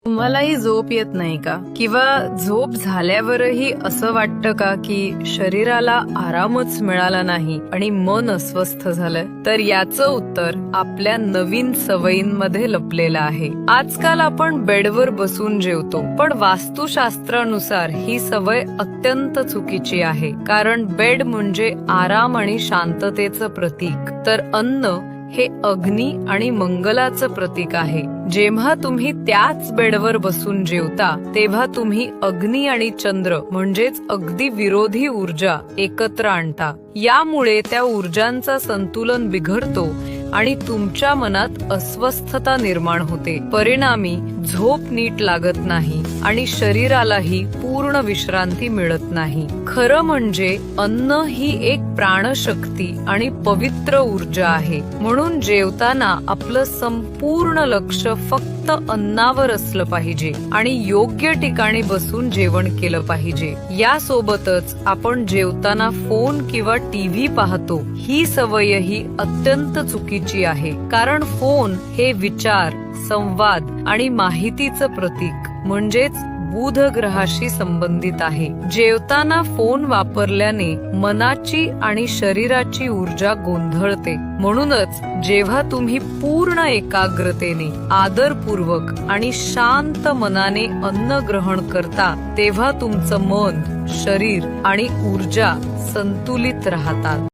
तुम्हालाही झोप येत नाही का? किंवा झोप झाल्यावरही असं वाटतं का की शरीराला आरामच मिळाला नाही आणि मन अस्वस्थ झालंय? तर याचं उत्तर आपल्या नवीन सवयींमध्ये लपलेलं आहे. आजकाल आपण बेडवर बसून जेवतो, पण वास्तुशास्त्रानुसार ही सवय अत्यंत चुकीची आहे. कारण बेड म्हणजे आराम आणि शांततेचं प्रतीक, तर अन्न हे अग्नी आणि मंगलाचं प्रतीक आहे. जेव्हा तुम्ही त्याच बेडवर बसून जेवता तेव्हा तुम्ही अग्नी आणि चंद्र म्हणजेच अगदी विरोधी ऊर्जा एकत्र आणता. यामुळे त्या ऊर्जांचा संतुलन बिघडतो आणि तुमच्या मनात अस्वस्थता निर्माण होते. परिणामी झोप नीट लागत नाही आणि शरीरालाही पूर्ण विश्रांती मिळत नाही. खरं म्हणजे अन्न ही एक प्राणशक्ती आणि पवित्र ऊर्जा आहे. म्हणून जेवताना आपलं संपूर्ण लक्ष फक्त अन्नावर असलं पाहिजे आणि योग्य ठिकाणी बसून जेवण केलं पाहिजे. यासोबतच आपण जेवताना फोन किंवा टीव्ही पाहतो, ही सवयही अत्यंत चुकीची आहे. कारण फोन हे विचार, संवाद आणि माहितीचं प्रतीक म्हणजेच बुध ग्रहाशी संबंधित आहे. जेवताना फोन वापरल्याने मनाची आणि शरीराची ऊर्जा गोंधळते. म्हणूनच जेव्हा तुम्ही पूर्ण एकाग्रतेने, आदरपूर्वक आणि शांत मनाने अन्न ग्रहण करता तेव्हा तुमचं मन, शरीर आणि ऊर्जा संतुलित राहतात.